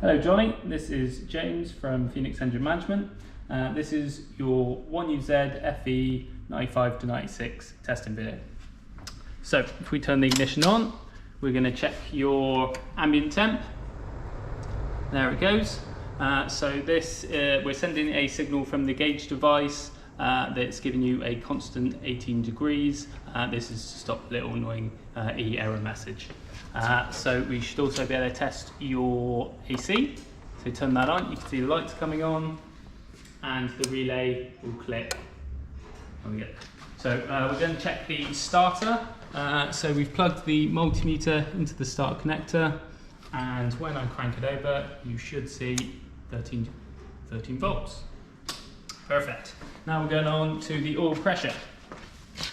Hello Johnny, this is James from Phoenix Engine Management. This is your 1UZ-FE 95 to 96 testing video. So if we turn the ignition on, we're going to check your ambient temp. There it goes. So this, we're sending a signal from the gauge device that's giving you a constant 18 degrees. This is to stop the little annoying E error message. So we should also be able to test your AC. So turn that on, you can see the lights coming on and the relay will click. There we go. So we're going to check the starter. So we've plugged the multimeter into the starter connector, and when I crank it over, you should see 13 volts. Perfect. Now we're going on to the oil pressure.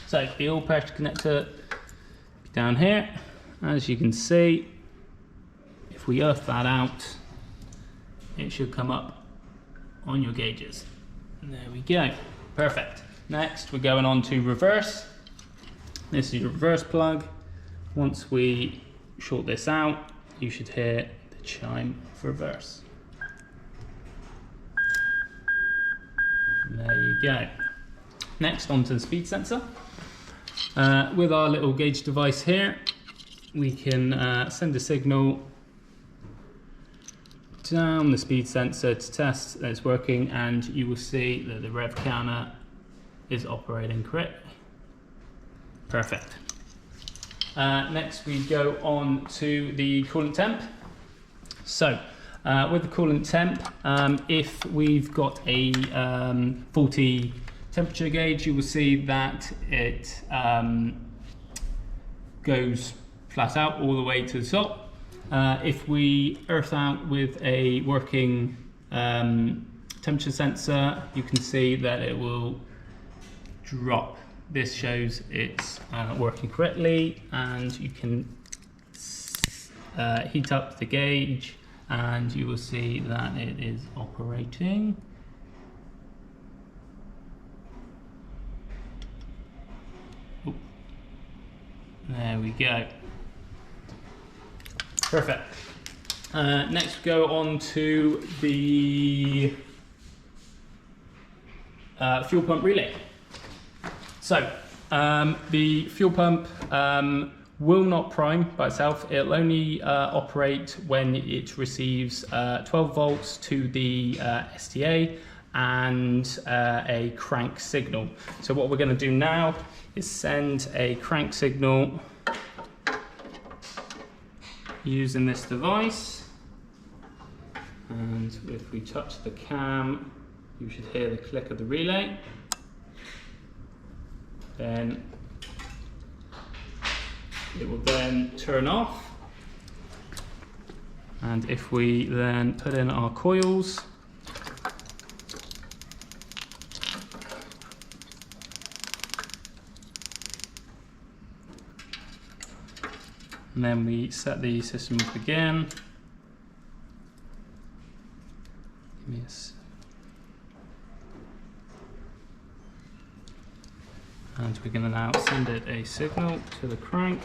So the oil pressure connector down here. As you can see, if we earth that out, it should come up on your gauges. There we go. Perfect. Next, we're going on to reverse. This is your reverse plug. Once we short this out, you should hear the chime of reverse. There you go. Next, onto the speed sensor. With our little gauge device here, we can send a signal down the speed sensor to test that it's working, and you will see that the rev counter is operating correctly. Perfect. Next we go on to the coolant temp. So with the coolant temp, if we've got a faulty temperature gauge, you will see that it goes flat out all the way to the top. If we earth out with a working temperature sensor, you can see that it will drop. This shows it's working correctly, and you can heat up the gauge and you will see that it is operating. Oop. There we go. Perfect. Next we go on to the fuel pump relay. So the fuel pump will not prime by itself. It'll only operate when it receives 12 volts to the STA and a crank signal. So what we're going to do now is send a crank signal using this device, and if we touch the cam, you should hear the click of the relay. Then it will then turn off, and if we then put in our coils, and then we set the system up again. Yes. And we're going to now send it a signal to the crank,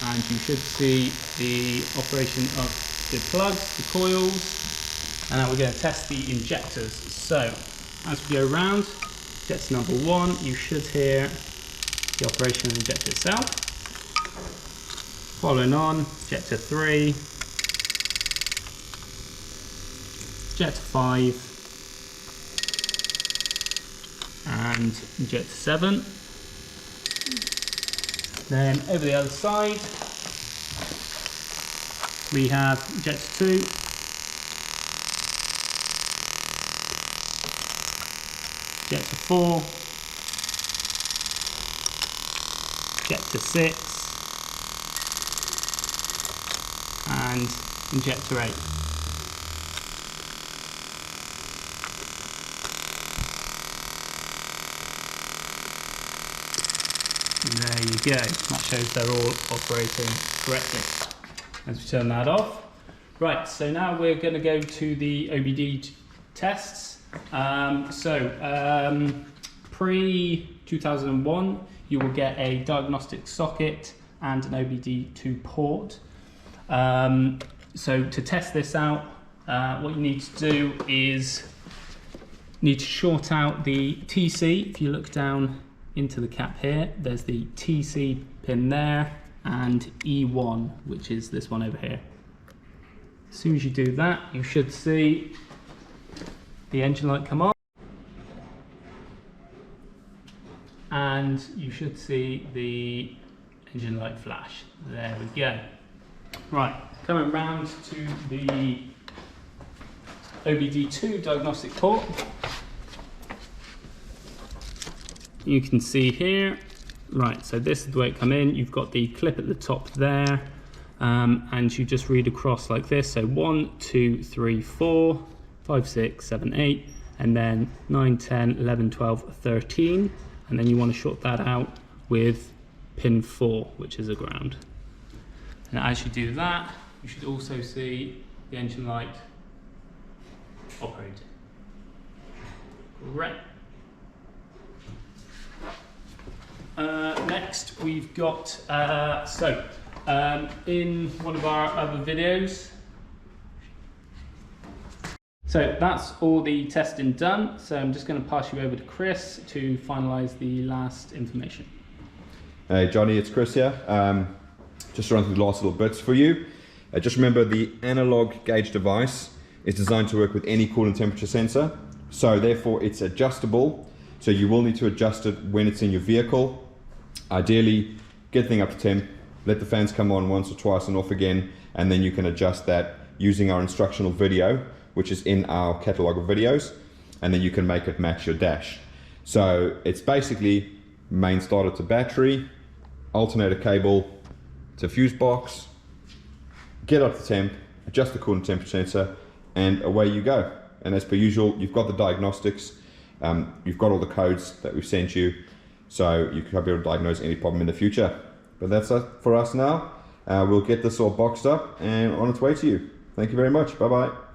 and you should see the operation of the plugs, the coils, and now we're going to test the injectors. So as we go around, injector number 1, you should hear the operation of the injector itself. Following on, injector 3, injector 5, and injector 7. Then over the other side, we have injector 2, injector 4, injector 6, and injector 8. There you go, that shows they're all operating correctly. As we turn that off. Right, so now we're going to go to the Obd tests. Pre-2001, you will get a diagnostic socket and an OBD2 port. So to test this out, what you need to do is short out the TC. If you look down into the cap here, there's the TC pin there and E1, which is this one over here. As soon as you do that, you should see the engine light come on, and you should see the engine light flash. There we go. Right, coming round to the OBD2 diagnostic port. You can see here, right, so this is the way it come in. You've got the clip at the top there, and you just read across like this. So 1, 2, 3, 4, 5, 6, 7, 8, and then 9, 10, 11, 12, 13. And then you want to short that out with pin 4, which is a ground. And as you do that, you should also see the engine light operate. Great. Next we've got, in one of our other videos, so that's all the testing done. So I'm just going to pass you over to Chris to finalise the last information. Hey Johnny, it's Chris here. Just to run through the last little bits for you. Just remember, the analog gauge device is designed to work with any coolant temperature sensor. So therefore it's adjustable. So you will need to adjust it when it's in your vehicle. Ideally, get the thing up to temp, let the fans come on once or twice and off again, and then you can adjust that using our instructional video, which is in our catalog of videos, and then you can make it match your dash. So it's basically main starter to battery, alternator cable to fuse box, get up to temp, adjust the coolant temperature sensor, and away you go. And as per usual, you've got the diagnostics, you've got all the codes that we've sent you, so you can be able to diagnose any problem in the future. But that's it for us now. We'll get this all boxed up and on its way to you. Thank you very much. Bye bye.